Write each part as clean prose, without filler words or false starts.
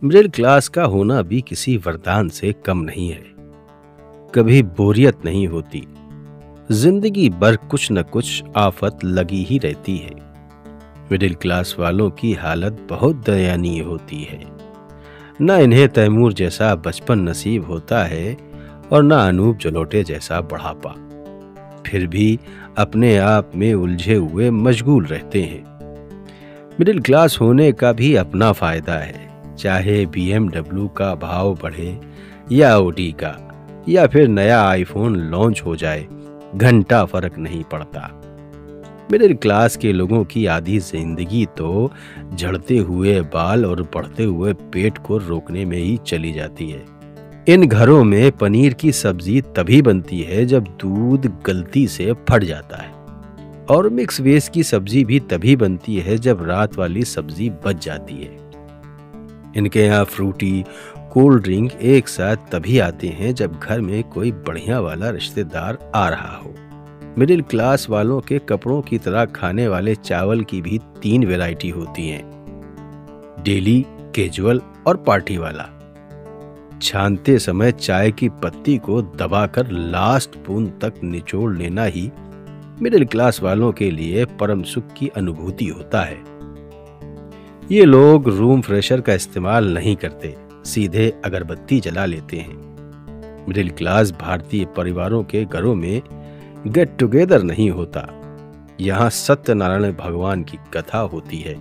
Middle class का होना भी किसी वरदान से कम नहीं है। कभी बोरियत नहीं होती, जिंदगी भर कुछ न कुछ आफत लगी ही रहती है। मिडिल क्लास वालों की हालत बहुत दयनीय होती है। न इन्हें तैमूर जैसा बचपन नसीब होता है और न अनूप जलोटे जैसा बुढ़ापा। फिर भी अपने आप में उलझे हुए मशगूल रहते हैं। मिडिल क्लास होने का भी अपना फायदा है, चाहे BMW का भाव बढ़े या ऑडी का, या फिर नया आईफोन लॉन्च हो जाए, घंटा फर्क नहीं पड़ता। मिडिल क्लास के लोगों की आधी जिंदगी तो झड़ते हुए बाल और बढ़ते हुए पेट को रोकने में ही चली जाती है। इन घरों में पनीर की सब्जी तभी बनती है जब दूध गलती से फट जाता है, और मिक्स वेज की सब्जी भी तभी बनती है जब रात वाली सब्जी बच जाती है। इनके यहाँ फ्रूटी कोल्ड ड्रिंक एक साथ तभी आते हैं जब घर में कोई बढ़िया वाला रिश्तेदार आ रहा हो। मिडिल क्लास वालों के कपड़ों की तरह खाने वाले चावल की भी 3 वैरायटी होती हैं, डेली, कैजुअल और पार्टी वाला। छानते समय चाय की पत्ती को दबाकर लास्ट बूंद तक निचोड़ लेना ही मिडिल क्लास वालों के लिए परम सुख की अनुभूति होता है। ये लोग रूम फ्रेशर का इस्तेमाल नहीं करते, सीधे अगरबत्ती जला लेते हैं। मिडिल क्लास भारतीय परिवारों के घरों में गेट टुगेदर नहीं होता, यहाँ सत्यनारायण भगवान की कथा होती है।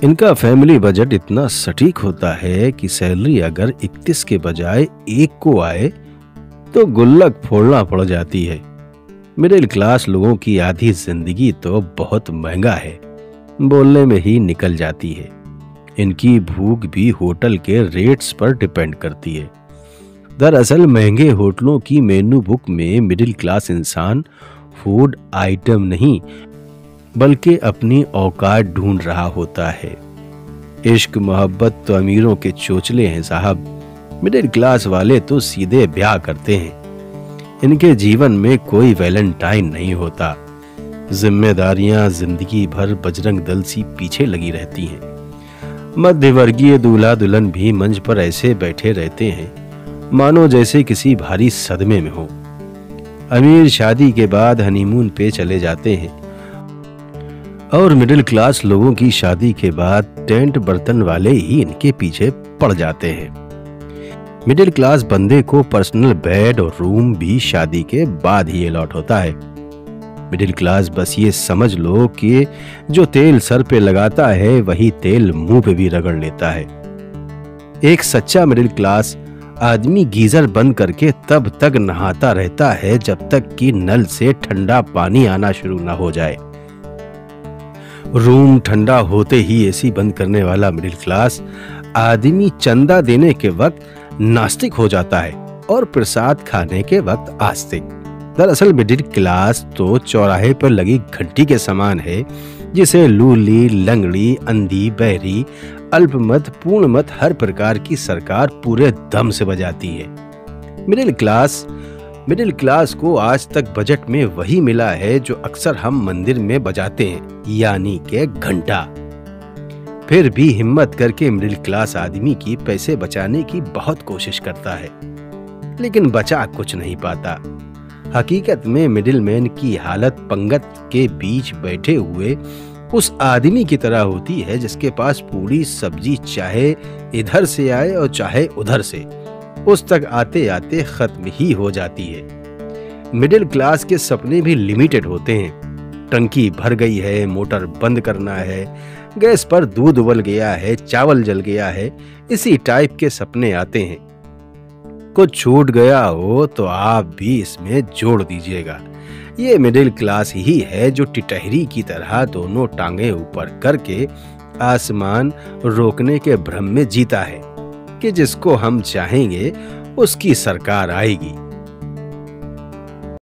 इनका फैमिली बजट इतना सटीक होता है कि सैलरी अगर 31 के बजाय 1 को आए तो गुल्लक फोड़ना पड़ जाती है। मिडिल क्लास लोगों की आधी जिंदगी तो बहुत महंगा है, बोलने में ही निकल जाती है। इनकी भूख भी होटल के रेट्स पर डिपेंड करती है। दरअसल महंगे होटलों की मेनू बुक में मिडिल क्लास इंसान फूड आइटम नहीं बल्कि अपनी औकात ढूंढ रहा होता है। इश्क मोहब्बत तो अमीरों के चोचले हैं साहब, मिडिल क्लास वाले तो सीधे ब्याह करते हैं। इनके जीवन में कोई वैलेंटाइन नहीं होता। जिम्मेदारियां जिंदगी भर बजरंग दल सी पीछे लगी रहती हैं। मध्यवर्गीय दूल्हा दुल्हन भी मंच पर ऐसे बैठे रहते हैं मानो जैसे किसी भारी सदमे में हो। अमीर शादी के बाद हनीमून पे चले जाते हैं और मिडिल क्लास लोगों की शादी के बाद टेंट बर्तन वाले ही इनके पीछे पड़ जाते हैं। मिडिल क्लास बंदे को पर्सनल बेड और रूम भी शादी के बाद ही अलॉट होता है। मिडिल क्लास बस ये समझ लो कि जो तेल सर पे लगाता है वही तेल मुंह पे भी रगड़ लेता है। एक सच्चा मिडिल क्लास आदमी गीजर बंद करके तब तक नहाता रहता है जब तक कि नल से ठंडा पानी आना शुरू ना हो जाए। रूम ठंडा होते ही एसी बंद करने वाला मिडिल क्लास आदमी चंदा देने के वक्त नास्तिक हो जाता है और प्रसाद खाने के वक्त आस्तिक। दरअसल मिडिल क्लास तो चौराहे पर लगी घंटी के समान है, जिसे लूली, लंगड़ी, अंधी, बहरी, अल्पमत, पूर्णमत हर प्रकार की सरकार पूरे दम से बजाती है। मिडिल क्लास को आज तक बजट में वही मिला है जो अक्सर हम मंदिर में बजाते हैं, यानी के घंटा। फिर भी हिम्मत करके मिडिल क्लास आदमी की पैसे बचाने की बहुत कोशिश करता है, लेकिन बचा कुछ नहीं पाता। हकीकत में मिडिलमैन की हालत पंगत के बीच बैठे हुए उस आदमी की तरह होती है जिसके पास पूरी सब्जी चाहे इधर से आए और चाहे उधर से, उस तक आते आते खत्म ही हो जाती है। मिडिल क्लास के सपने भी लिमिटेड होते हैं। टंकी भर गई है, मोटर बंद करना है, गैस पर दूध उबल गया है, चावल जल गया है, इसी टाइप के सपने आते हैं। कुछ छूट गया हो तो आप भी इसमें जोड़ दीजिएगा। ये मिडिल क्लास ही है जो टिटहरी की तरह दोनों टांगे ऊपर करके आसमान रोकने के भ्रम में जीता है कि जिसको हम चाहेंगे उसकी सरकार आएगी।